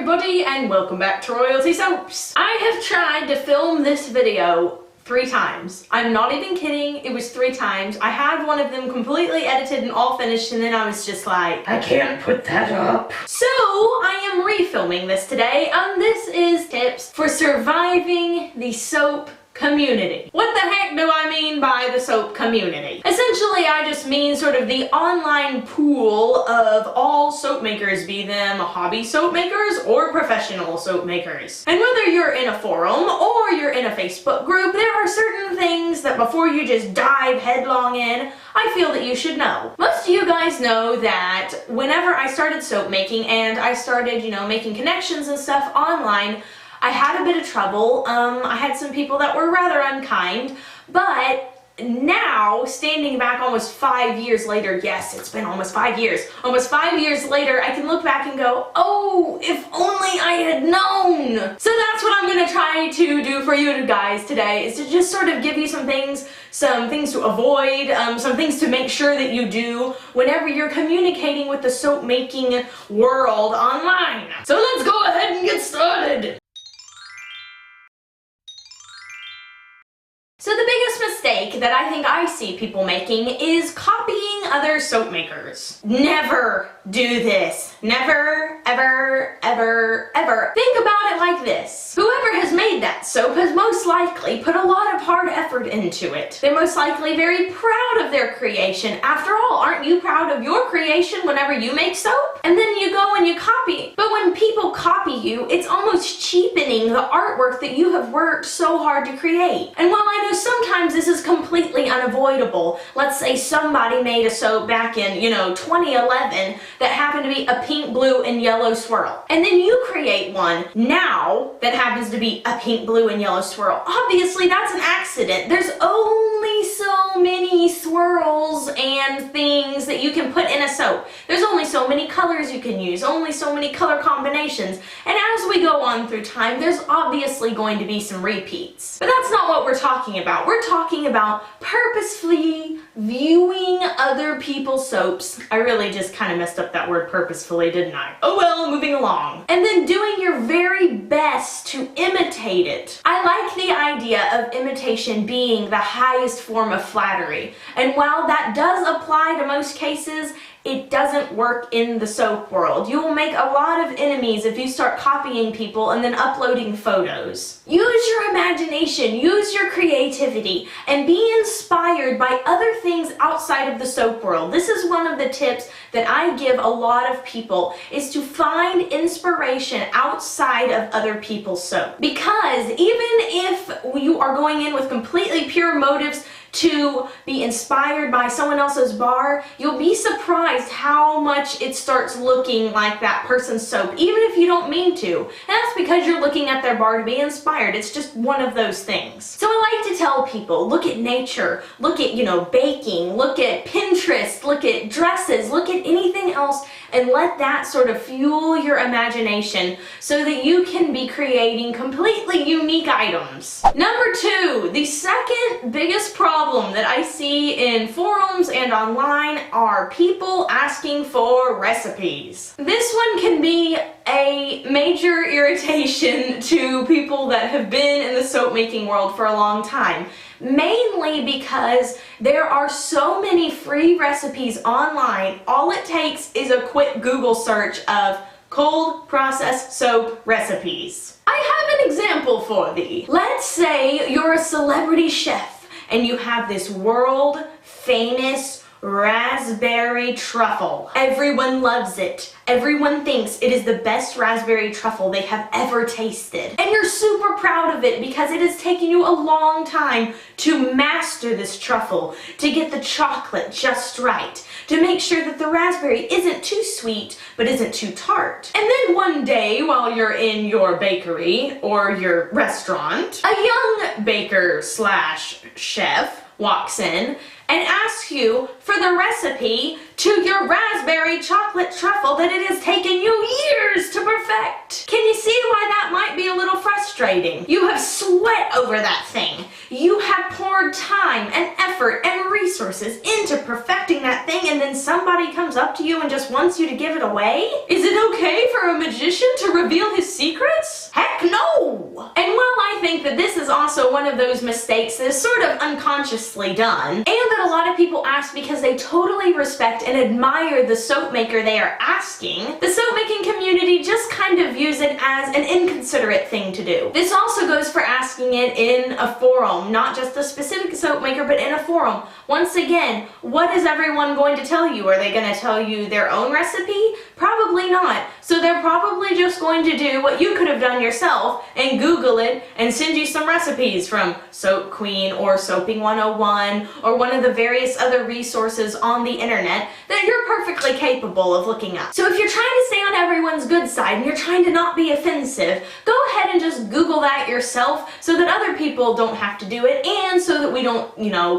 everybody, and welcome back to Royalty Soaps. I have tried to film this video 3 times. I'm not even kidding, it was 3 times. I had one of them completely edited and all finished, and then I was just like, I can't put that up. So I am refilming this today, and this is tips for surviving the soap community. What the heck do I mean by the soap community? Essentially, I just mean sort of the online pool of all soap makers, be them hobby soap makers or professional soap makers. And whether you're in a forum or you're in a Facebook group, there are certain things that before you just dive headlong in, I feel that you should know. Most of you guys know that whenever I started soap making and I started, making connections and stuff online, I had a bit of trouble. I had some people that were rather unkind, but now, standing back almost 5 years later, yes, it's been almost 5 years, almost 5 years later, I can look back and go, oh, if only I had known. So that's what I'm gonna try to do for you guys today, is to just sort of give you some things to avoid, some things to make sure that you do whenever you're communicating with the soap making world online. So let's go ahead and get started. So the biggest mistake that I think I see people making is copying other soap makers. Never do this. Never, ever, ever, ever. Think about it like this. Whoever has made that soap has most likely put a lot of hard effort into it. They're most likely very proud of their creation. After all, aren't you proud of your creation whenever you make soap? And then you go and you copy. But when people copy you, it's almost cheapening the artwork that you have worked so hard to create. And while I know sometimes this is completely unavoidable, let's say somebody made a soap back in, 2011 that happened to be a pink, blue, and yellow swirl. And then you create one now that happens to be a pink, blue, and yellow swirl. Obviously, that's an accident. There's only so many swirls and things that you can put in a soap. There's only so many colors you can use, only so many color combinations. And as we go on through time, there's obviously going to be some repeats. But that's not what we're talking about. We're talking about purposefully viewing other people's soaps. I really just kind of messed up that word purposefully, didn't I? Oh well, moving along. And then doing your very best to imitate it. I like the idea of imitation being the highest form of flattery. And while that does apply to most cases, it doesn't work in the soap world. You will make a lot of enemies if you start copying people and then uploading photos. Use your imagination, use your creativity, and be inspired by other things outside of the soap world. This is one of the tips that I give a lot of people, is to find inspiration outside of other people's soap. Because even if you are going in with completely pure motives to be inspired by someone else's bar, you'll be surprised how much it starts looking like that person's soap, even if you don't mean to. And that's because you're looking at their bar to be inspired. It's just one of those things. So I like to tell people, look at nature, look at, baking, look at Pinterest, look at dresses, look at anything else, and let that sort of fuel your imagination so that you can be creating completely unique items. Number 2, the second biggest problem that I see in forums and online are people asking for recipes. This one can be a major irritation to people that have been in the soap making world for a long time. Mainly because there are so many free recipes online. All it takes is a quick Google search of cold processed soap recipes. I have an example for thee. Let's say you're a celebrity chef and you have this world famous raspberry truffle. Everyone loves it. Everyone thinks it is the best raspberry truffle they have ever tasted. And you're super proud of it because it has taken you a long time to master this truffle, to get the chocolate just right, to make sure that the raspberry isn't too sweet but isn't too tart. And then one day while you're in your bakery or your restaurant, a young baker slash chef walks in and asks you for the recipe to your raspberry chocolate truffle that it has taken you years to perfect. Can you see why that might be a little frustrating? You have sweat over that thing. You have poured time and effort and resources into perfecting that thing, and then somebody comes up to you and just wants you to give it away? Is it okay for a magician to reveal his secrets? Heck no! And while I think that this is also one of those mistakes that is sort of unconsciously done, and that a lot of people ask because they totally respect and admire the soap maker they are asking, the soap making community just kind of views it as an inconsiderate thing to do. This also goes for asking it in a forum, not just a specific soap maker, but in a forum. Once again, what is everyone going to tell you? Are they going to tell you their own recipe? Probably not. So they're probably just going to do what you could have done yourself and Google it and send you some recipes from Soap Queen or Soaping 101 or one of the various other resources on the internet that you're perfectly capable of looking up. So if you're trying to stay on everyone's good side and you're trying to not be offensive, go ahead and just Google that yourself so that other people don't have to do it, and so that we don't,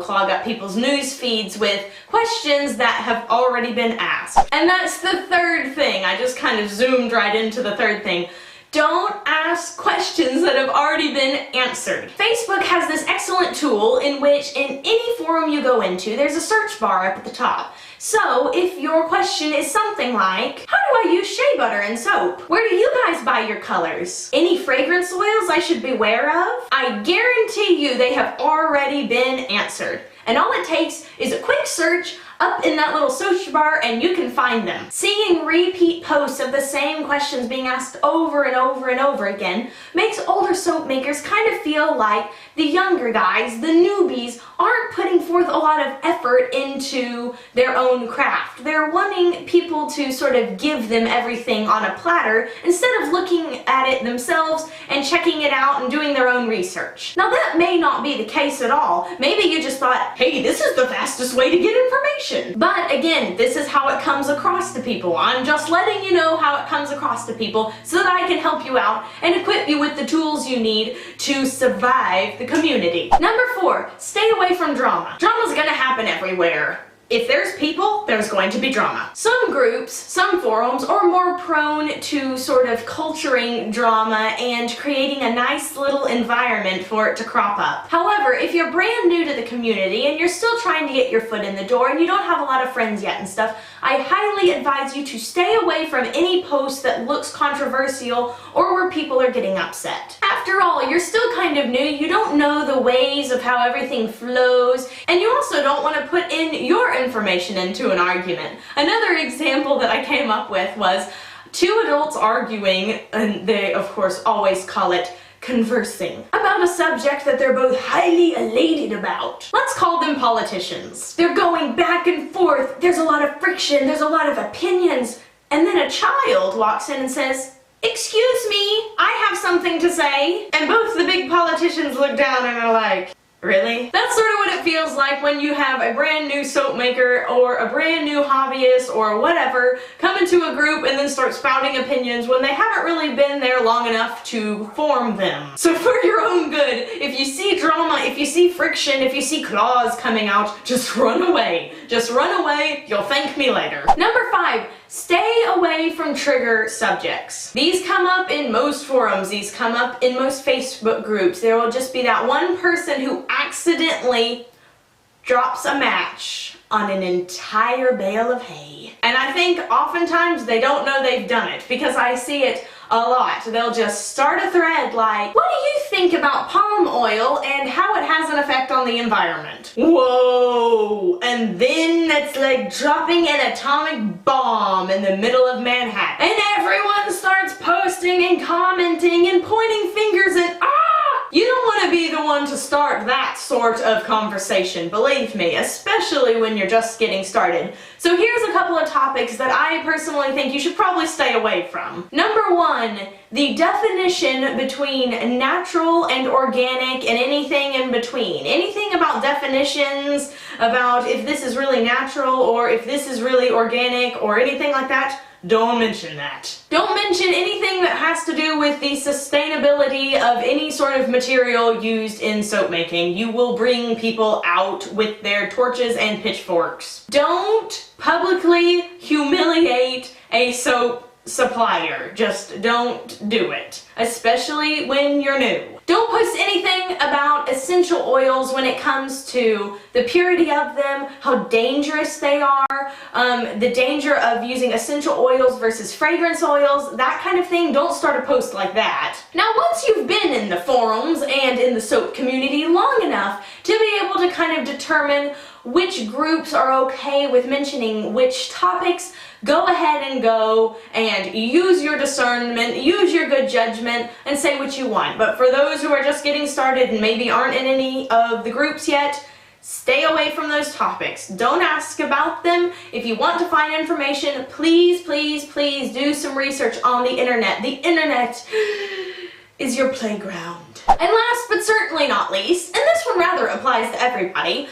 clog up people's news feeds with questions that have already been asked. And that's the third thing. I just kind of zoomed right into the third thing. Don't ask questions that have already been answered. Facebook has this excellent tool in which in any forum you go into, there's a search bar up at the top. So if your question is something like, how do I use shea butter in soap? Where do you guys buy your colors? Any fragrance oils I should beware of? I guarantee you they have already been answered. And all it takes is a quick search up in that little search bar and you can find them. Seeing repeat posts of the same questions being asked over and over and over again makes older soap makers kind of feel like the younger guys, the newbies, aren't putting forth a lot of effort into their own craft. They're wanting people to sort of give them everything on a platter instead of looking at it themselves and checking it out and doing their own research. Now that may not be the case at all. Maybe you just thought, hey, this is the fastest way to get information. But again, this is how it comes across to people. I'm just letting you know how it comes across to people so that I can help you out and equip you with the tools you need to survive the community. Number 4, stay away from drama. Drama's gonna happen everywhere. If there's people, there's going to be drama. Some groups, some forums, are more prone to sort of culturing drama and creating a nice little environment for it to crop up. However, if you're brand new to the community and you're still trying to get your foot in the door and you don't have a lot of friends yet and stuff, I highly advise you to stay away from any post that looks controversial or where people are getting upset. After all, you're still kind of new, you don't know the ways of how everything flows, and you also don't want to put in your information into an argument. Another example that I came up with was 2 adults arguing, and they of course always call it conversing, about a subject that they're both highly elated about. Let's call them politicians. They're going back and forth, there's a lot of friction, there's a lot of opinions, and then a child walks in and says, "Excuse me, I have something to say." And both the big politicians look down and are like, really? That's sort of what it feels like when you have a brand new soap maker or a brand new hobbyist or whatever come into a group and then start spouting opinions when they haven't really been there long enough to form them. So for your own good, if you see drama, if you see friction, if you see claws coming out, just run away. Just run away, you'll thank me later. Number 5. Stay away from trigger subjects. These come up in most forums, these come up in most Facebook groups. There will just be that one person who accidentally drops a match on an entire bale of hay. And I think oftentimes they don't know they've done it, because I see it a lot. They'll just start a thread like, what do you think about palm oil and how it has an effect on the environment? Whoa! And then it's like dropping an atomic bomb in the middle of Manhattan. And everyone starts posting and commenting and pointing fingers and you don't want to be the one to start that sort of conversation, believe me, especially when you're just getting started. So here's a couple of topics that I personally think you should probably stay away from. Number 1, the definition between natural and organic and anything in between. Anything about definitions, about if this is really natural or if this is really organic or anything like that, don't mention that. Don't mention anything that has to do with the sustainability of any sort of material used in soap making. You will bring people out with their torches and pitchforks. Don't publicly humiliate a soap supplier. Just don't do it. Especially when you're new. Don't post anything about essential oils when it comes to the purity of them, how dangerous they are, the danger of using essential oils versus fragrance oils, that kind of thing. Don't start a post like that. Now, once you've been in the forums and in the soap community long enough to be able to kind of determine which groups are okay with mentioning which topics, go ahead and go and use your discernment, use your good judgment, and say what you want. But for those who are just getting started and maybe aren't in any of the groups yet, stay away from those topics. Don't ask about them. If you want to find information, please, please, please do some research on the internet. The internet is your playground. And last but certainly not least, and this one rather applies to everybody,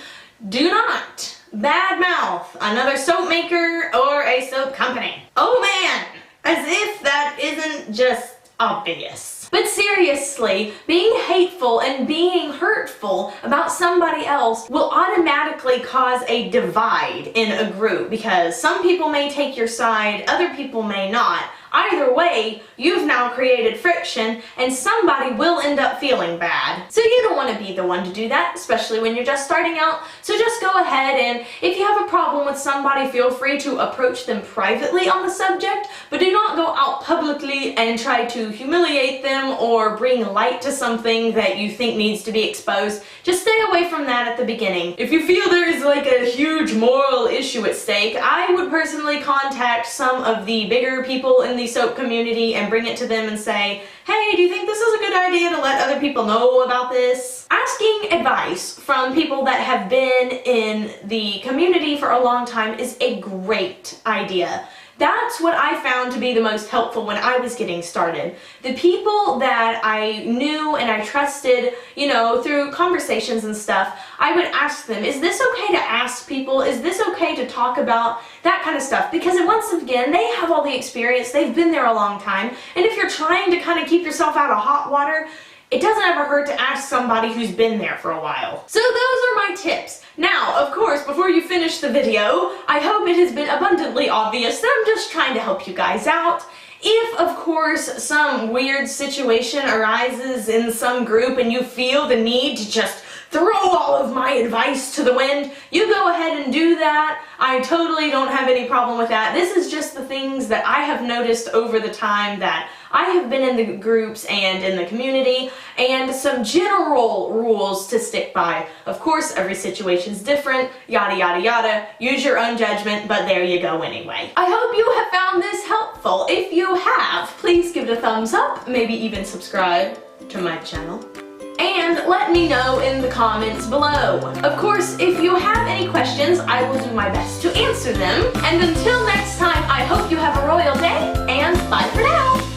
do not badmouth another soap maker or a soap company. Oh man, as if that isn't just obvious. But seriously, being hateful and being hurtful about somebody else will automatically cause a divide in a group, because some people may take your side, other people may not. Either way, you've now created friction and somebody will end up feeling bad. So you don't want to be the one to do that, especially when you're just starting out. So just go ahead, and if you have a problem with somebody, feel free to approach them privately on the subject, but do not go out publicly and try to humiliate them or bring light to something that you think needs to be exposed. Just stay away from that at the beginning. If you feel there is like a huge moral issue at stake, I would personally contact some of the bigger people in the soap community and bring it to them and say, hey, do you think this is a good idea to let other people know about this? Asking advice from people that have been in the community for a long time is a great idea. That's what I found to be the most helpful when I was getting started. The people that I knew and I trusted, you know, through conversations and stuff, I would ask them, is this okay to ask people? Is this okay to talk about? That kind of stuff. Because once again, they have all the experience, they've been there a long time, and if you're trying to kind of keep yourself out of hot water, it doesn't ever hurt to ask somebody who's been there for a while. So those are my tips. Now, of course, before you finish the video, I hope it has been abundantly obvious that I'm just trying to help you guys out. If, of course, some weird situation arises in some group and you feel the need to just throw all of my advice to the wind, you go ahead and do that. I totally don't have any problem with that. This is just the things that I have noticed over the time that I have been in the groups and in the community, and some general rules to stick by. Of course, every situation's different, yada yada yada. Use your own judgment, but there you go anyway. I hope you have found this helpful. If you have, please give it a thumbs up, maybe even subscribe to my channel. And let me know in the comments below. Of course, if you have any questions, I will do my best to answer them. And until next time, I hope you have a royal day, and bye for now!